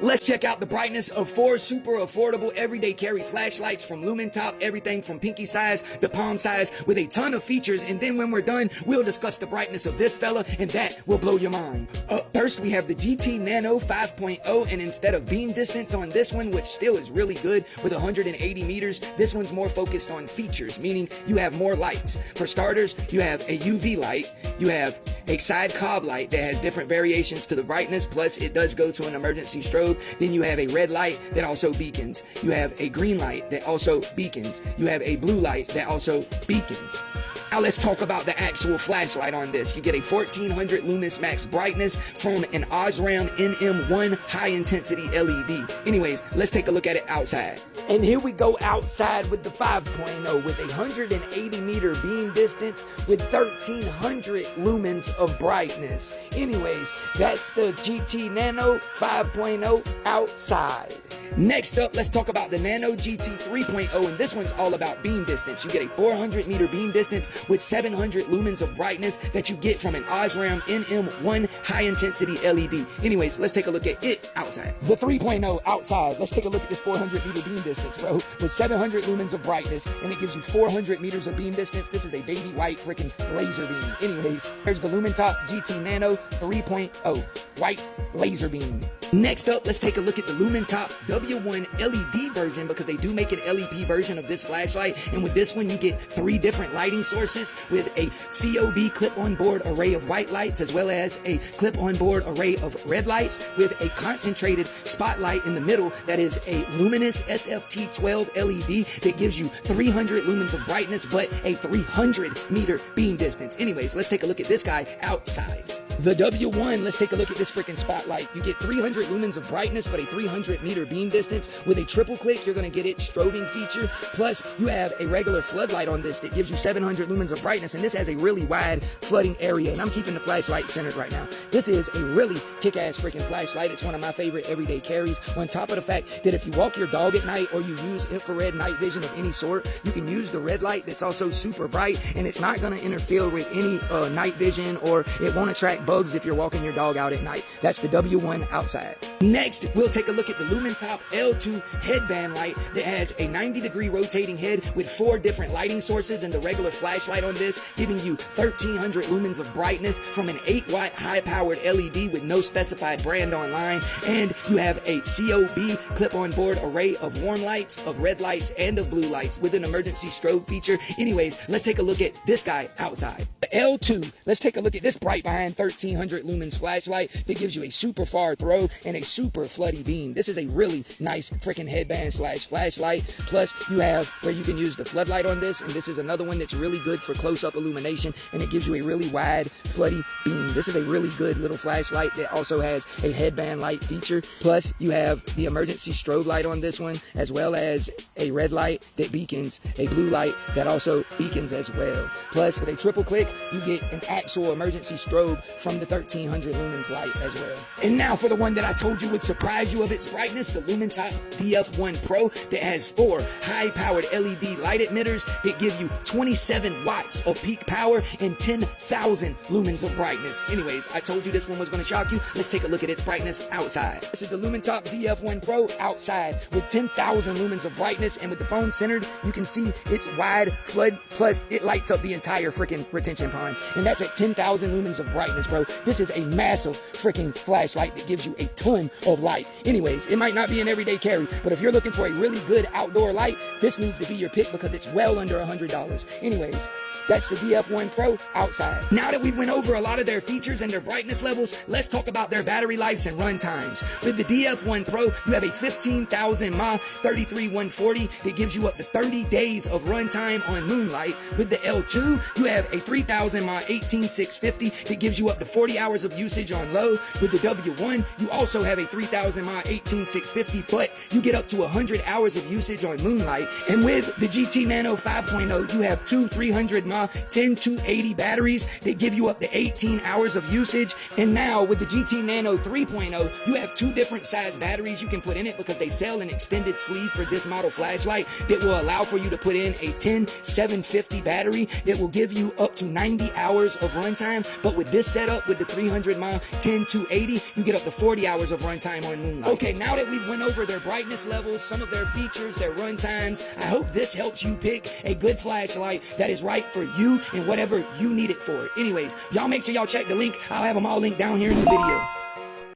Let's check out the brightness of 4 super affordable everyday carry flashlights from LUMINTOP, everything from pinky size to palm size with a ton of features. And then when we're done, we'll discuss the brightness of this fella, and that will blow your mind. Up first, we have the GT Nano 5.0, and instead of beam distance on this one, which still is really good with 180 meters, this one's more focused on features, meaning you have more lights. For starters, you have a UV light, you have a side cob light that has different variations to the brightness, plus it does go to an emergency strobe. Then you have a red light that also beacons. You have a green light that also beacons. You have a blue light that also beacons. Now let's talk about the actual flashlight on this. You get a 1400 lumens max brightness from an Osram NM1 high intensity LED. Anyways, let's take a look at it outside. And here we go outside with the 5.0 with a 180 meter beam distance with 1300 lumens of brightness. Anyways, that's the GT Nano 5.0 outside. Next up, let's talk about the Nano GT 3.0, and this one's all about beam distance. You get a 400 meter beam distance with 700 lumens of brightness that you get from an Osram NM1 high intensity LED. Anyways, let's take a look at it outside. The 3.0 outside, let's take a look at this 400 meter beam distance, bro, with 700 lumens of brightness, and it gives you 400 meters of beam distance. This is a baby white freaking laser beam. Anyways, here's the LUMINTOP GT Nano 3.0 white laser beam. Next up, let's take a look at the LUMINTOP W1 LED version, because they do make an LED version of this flashlight. And with this one, you get 3 different lighting sources with a COB clip-on-board array of white lights, as well as a clip-on-board array of red lights with a concentrated spotlight in the middle that is a luminous SFT12 LED that gives you 300 lumens of brightness, but a 300 meter beam distance. Anyways, let's take a look at this guy outside. The W1, let's take a look at this freaking spotlight. You get 300 lumens of brightness, but a 300 meter beam distance. With a triple click, you're going to get its strobing feature. Plus, you have a regular floodlight on this that gives you 700 lumens of brightness, and this has a really wide flooding area, and I'm keeping the flashlight centered right now. This is a really kick-ass freaking flashlight. It's one of my favorite everyday carries, on top of the fact that if you walk your dog at night or you use infrared night vision of any sort, you can use the red light that's also super bright, and it's not going to interfere with any night vision, or it won't attract bugs if you're walking your dog out at night. That's the W1 outside. Next, we'll take a look at the LUMINTOP L2 headband light that has a 90-degree rotating head with 4 different lighting sources, and the regular flashlight on this giving you 1300 lumens of brightness from an 8-watt high-powered LED with no specified brand online. And you have a COB clip-on-board array of warm lights, of red lights, and of blue lights with an emergency strobe feature. Anyways, let's take a look at this guy outside. The L2, let's take a look at this bright behind 1300 lumens flashlight that gives you a super far throw and a super floody beam. This is a really nice freaking headband slash flashlight. Plus, you have where you can use the floodlight on this, and this is another one that's really good for close-up illumination, and it gives you a really wide floody beam. This is a really good little flashlight that also has a headband light feature. Plus, you have the emergency strobe light on this one, as well as a red light that beacons, a blue light that also beacons as well. Plus, with a triple click, you get an actual emergency strobe from the 1300 lumens light as well. And now for the one that I told you would surprise you of its brightness, the LUMINTOP DF1 Pro that has 4 high-powered LED light emitters that give you 27 watts of peak power and 10,000 lumens of brightness. Anyways, I told you this one was going to shock you. Let's take a look at its brightness outside. This is the LUMINTOP DF1 Pro outside with 10,000 lumens of brightness, and with the phone centered, you can see its wide flood, plus it lights up the entire freaking retention pond, and that's at 10,000 lumens of brightness, bro. This is a massive freaking flashlight that gives you a ton of light. Anyways, it might not be an everyday carry, but if you're looking for a really good outdoor light, this needs to be your pick because it's well under $100. Anyways, that's the DF1 Pro outside. Now that we went over a lot of their features and their brightness levels, let's talk about their battery lives and run times. With the DF1 Pro, you have a 15,000 mAh 33140 that gives you up to 30 days of run time on moonlight. With the L2, you have a 3,000 mAh 18650 that gives you up to 40 hours of usage on low. With the W1, you also have a 3,000 mAh 18650, but you get up to 100 hours of usage on moonlight. And with the GT Nano 5.0, you have 2 300 mAh mAh 10280 batteries that give you up to 18 hours of usage. And now with the GT Nano 3.0, you have 2 different size batteries you can put in it, because they sell an extended sleeve for this model flashlight that will allow for you to put in a 10750 battery that will give you up to 90 hours of runtime. But with this setup, with the 300 mAh 10280, you get up to 40 hours of runtime on Moonlight. Okay, now that we've went over their brightness levels, some of their features, their runtimes, I hope this helps you pick a good flashlight that is right for you and whatever you need it for. Anyways, y'all make sure y'all check the link. I'll have them all linked down here in the video.